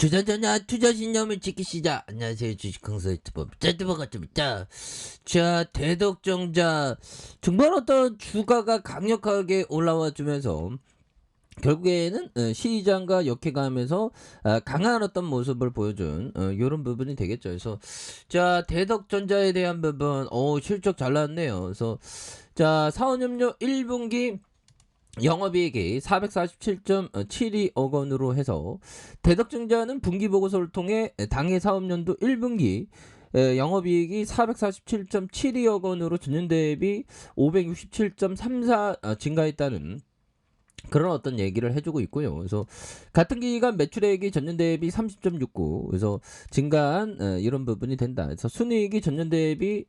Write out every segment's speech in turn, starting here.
투자자냐 투자신념을 지키시자. 안녕하세요, 주식강사 유튜버 짜뚜버가 좀 있다. 자, 대덕정자 정말 어떤 주가가 강력하게 올라와 주면서 결국에는 시장과 역행하면서 강한 어떤 모습을 보여준 이런 부분이 되겠죠. 그래서 자, 대덕전자에 대한 부분 실적 잘 나왔네요. 그래서 자, 사원협력 1분기 영업이익이 447.72억 원으로 해서 대덕증자는 분기보고서를 통해 당해 사업연도 1분기 영업이익이 447.72억 원으로 전년 대비 567.34 증가했다는 그런 어떤 얘기를 해주고 있고요. 그래서 같은 기간 매출액이 전년 대비 30.69, 그래서 증가한 이런 부분이 된다. 그래서 순이익이 전년 대비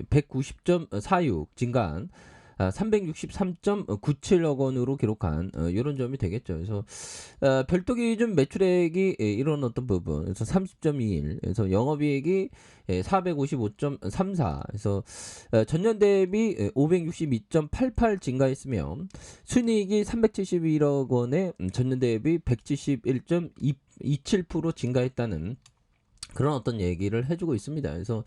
190.46 증가한 363.97억 원으로 기록한 이런 점이 되겠죠. 그래서 별도 기준 매출액이 이런 어떤 부분, 그래서 30.21, 그래서 영업이익이 455.34, 그래서 전년 대비 562.88 증가했으며 순이익이 371억 원에 전년 대비 171.27% 증가했다는 그런 어떤 얘기를 해주고 있습니다. 그래서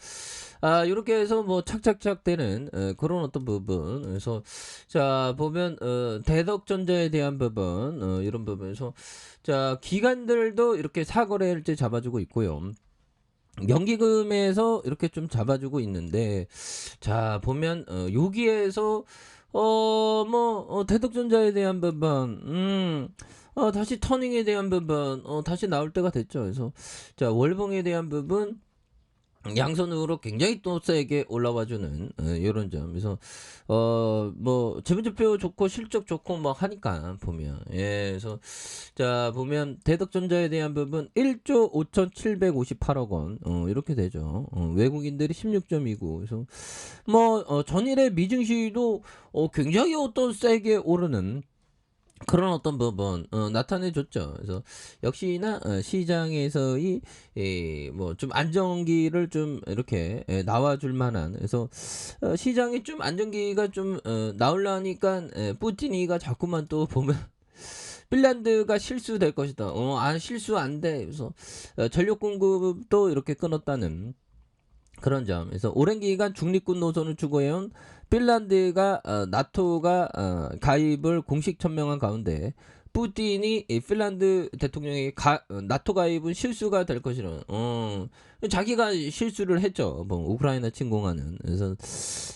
이렇게 해서 뭐 착착착 되는 그런 어떤 부분. 그래서 자 보면 대덕전자에 대한 부분 이런 부분에서 자 기관들도 이렇게 사거래일제 잡아주고 있고요. 연기금에서 이렇게 좀 잡아주고 있는데 자 보면 여기에서 대덕전자에 대한 부분 다시 터닝에 대한 부분 다시 나올 때가 됐죠. 그래서 자 월봉에 대한 부분 양선으로 굉장히 또 세게 올라와주는 이런 점. 그래서 뭐 재무제표 좋고 실적 좋고 뭐 하니까 보면 그래서 자 보면 대덕전자에 대한 부분 1조 5,758억 원 이렇게 되죠. 외국인들이 16.29. 그래서 뭐 전일의 미증시도 굉장히 어떤 세게 오르는 그런 어떤 부분 나타내줬죠. 그래서 역시나 시장에서의 뭐 좀 안정기를 좀 이렇게 나와줄 만한, 그래서 시장이 좀 안정기가 좀 나올라니까 뿌티니가 자꾸만 또 보면 핀란드가 실수될 것이다. 실수 안 돼. 그래서 전력 공급도 이렇게 끊었다는 그런 점. 그래서 오랜 기간 중립군 노선을 추구해온 핀란드가 나토가 가입을 공식 천명한 가운데 푸틴이 이 핀란드 대통령의 나토 가입은 실수가 될 것이라 자기가 실수를 했죠. 뭐 우크라이나 침공하는. 그래서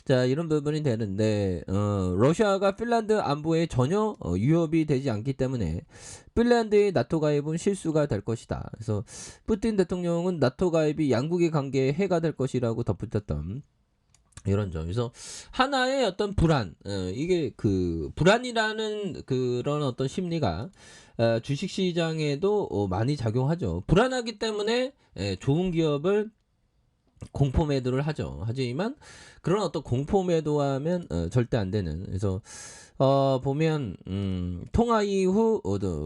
자 이런 부분이 되는데 러시아가 핀란드 안보에 전혀 위협이 되지 않기 때문에 핀란드의 나토 가입은 실수가 될 것이다. 그래서 푸틴 대통령은 나토 가입이 양국의 관계에 해가 될 것이라고 덧붙였던 이런 점. 그래서 하나의 어떤 불안, 이게 그 불안이라는 그런 어떤 심리가 주식 시장에도 많이 작용하죠. 불안하기 때문에 좋은 기업을 공포 매도를 하죠. 하지만 그런 어떤 공포 매도하면 절대 안 되는. 그래서 보면 통화 이후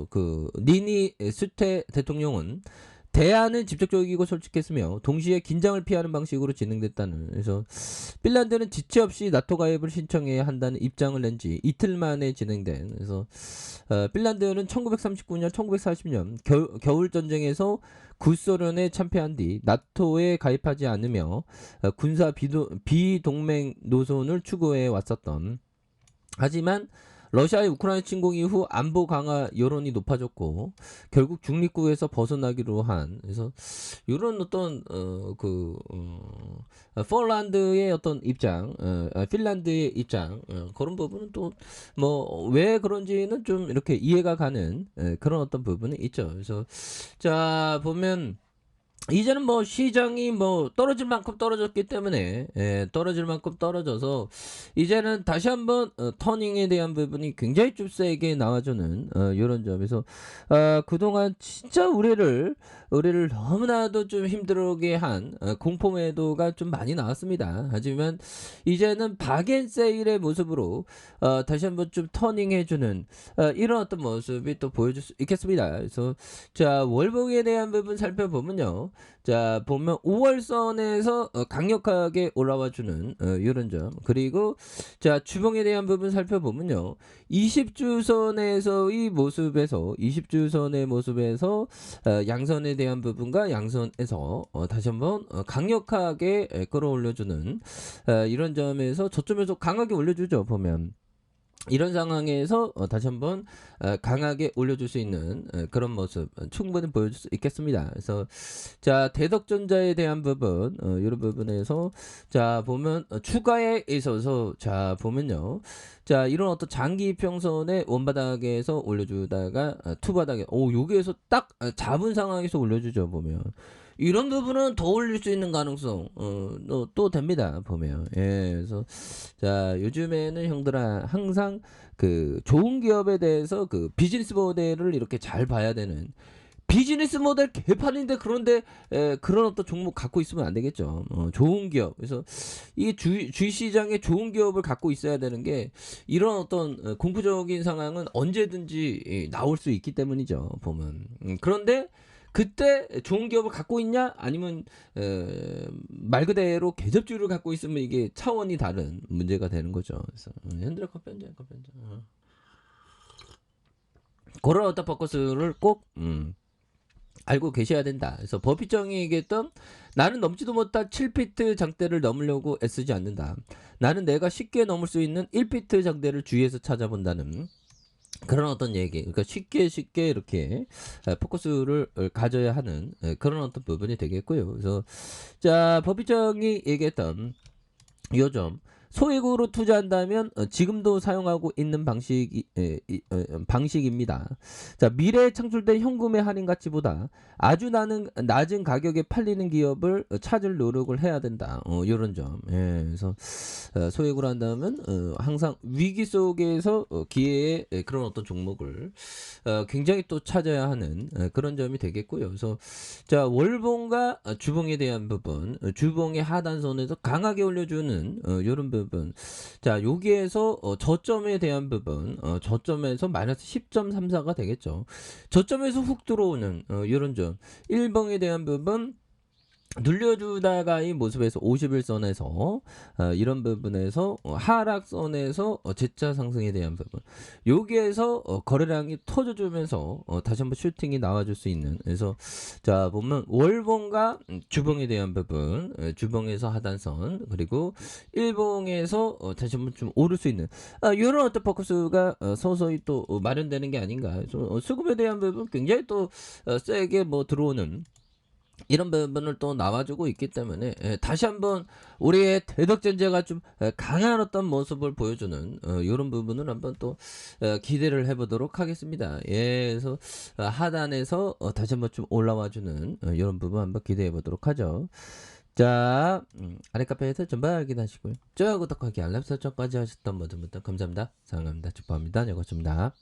그 니니 수테 대통령은 대안은 직접적이고 솔직했으며 동시에 긴장을 피하는 방식으로 진행됐다는. 그래서 핀란드는 지체 없이 나토 가입을 신청해야 한다는 입장을 낸 지 이틀 만에 진행된. 그래서 핀란드는 1939년, 1940년 겨울 전쟁에서 구소련에 참패한 뒤 나토에 가입하지 않으며 군사 비동맹 노선을 추구해 왔었던. 하지만 러시아의 우크라이나 침공 이후 안보 강화 여론이 높아졌고 결국 중립국에서 벗어나기로 한. 그래서 이런 어떤 폴란드의 어떤 입장, 핀란드의 입장 그런 부분은 또 뭐 왜 그런지는 좀 이렇게 이해가 가는 그런 어떤 부분이 있죠. 그래서 자 보면 이제는 뭐 시장이 뭐 떨어질 만큼 떨어졌기 때문에 떨어질 만큼 떨어져서 이제는 다시 한번 터닝에 대한 부분이 굉장히 좀 세게 나와주는 이런 점에서 그동안 진짜 우리를 너무나도 좀 힘들게 한 공포 매도가 좀 많이 나왔습니다. 하지만 이제는 박앤세일의 모습으로 다시 한번 좀 터닝해주는 이런 어떤 모습이 또 보여줄 수 있겠습니다. 그래서 자 월봉에 대한 부분 살펴보면요. 자 보면 5월선에서 강력하게 올라와주는 이런 점. 그리고 자 주봉에 대한 부분 살펴보면요. 20주선에서의 모습에서 20주선의 모습에서 양선에 대한 대한 부분과 양선에서 다시 한번 강력하게 끌어올려주는 이런 점에서 저점에서 강하게 올려주죠. 보면 이런 상황에서 다시 한번 강하게 올려줄 수 있는 그런 모습 충분히 보여줄 수 있겠습니다. 그래서 자 대덕전자에 대한 부분 이런 부분에서 자 보면 추가에 있어서 자 보면요. 자 이런 어떤 장기 이평선의 원바닥에서 올려주다가 투바닥에 여기에서 딱 잡은 상황에서 올려주죠. 보면 이런 부분은 더 올릴 수 있는 가능성 또 됩니다. 보면 그래서 자 요즘에는 형들아 항상 그 좋은 기업에 대해서 그 비즈니스 모델을 이렇게 잘 봐야 되는 비즈니스 모델 개판인데 그런데 그런 어떤 종목 갖고 있으면 안 되겠죠. 좋은 기업. 그래서 이 주식 시장에 좋은 기업을 갖고 있어야 되는 게 이런 어떤 공포적인 상황은 언제든지 나올 수 있기 때문이죠. 보면. 그런데 그때 좋은 기업을 갖고 있냐 아니면 말 그대로 계접주를 갖고 있으면 이게 차원이 다른 문제가 되는 거죠. 그래서 현대라 커피한잔. 그런 어떤 포커스를 꼭 알고 계셔야 된다. 그래서 버핏정이 얘기했던 나는 넘지도 못할 7피트 장대를 넘으려고 애쓰지 않는다. 나는 내가 쉽게 넘을 수 있는 1피트 장대를 주위에서 찾아본다는 그런 어떤 얘기. 그러니까 쉽게 이렇게 포커스를 가져야 하는 그런 어떤 부분이 되겠고요. 그래서 자 버핏정이 얘기했던 요점 소액으로 투자한다면 지금도 사용하고 있는 방식입니다. 자, 미래에 창출된 현금의 할인 가치보다 아주 낮은 가격에 팔리는 기업을 찾을 노력을 해야 된다. 이런 점. 그래서 소액으로 한다면 항상 위기 속에서 기회의 그런 어떤 종목을 굉장히 또 찾아야 하는 그런 점이 되겠고요. 그래서 자 월봉과 주봉에 대한 부분, 주봉의 하단선에서 강하게 올려주는 이런 부분. 자 여기에서 저점에 대한 부분, 저점에서 마이너스 10.34가 되겠죠. 저점에서 훅 들어오는 이런 점. 1봉에 대한 부분. 눌려주다가 이 모습에서 51선에서 이런 부분에서 하락선에서 재차 상승에 대한 부분 여기에서 거래량이 터져주면서 다시 한번 슈팅이 나와줄 수 있는 그래서 자 보면 월봉과 주봉에 대한 부분 주봉에서 하단선 그리고 일봉에서 다시 한번 좀 오를 수 있는 이런 어떤 포커스가 서서히 또 마련되는 게 아닌가. 수급에 대한 부분 굉장히 또 세게 뭐 들어오는 이런 부분을 또 나와주고 있기 때문에 다시 한번 우리의 대덕전제가 좀 강한 어떤 모습을 보여주는 이런 부분을 한번 또 기대를 해보도록 하겠습니다. 그래서 하단에서 다시 한번 좀 올라와주는 이런 부분 한번 기대해보도록 하죠. 자 아래 카페에서 전반 확인하시고요. 좋아요 구독하기 알람 설정까지 하셨던 모든 분들 감사합니다. 사랑합니다. 축복합니다. 여기까지입니다.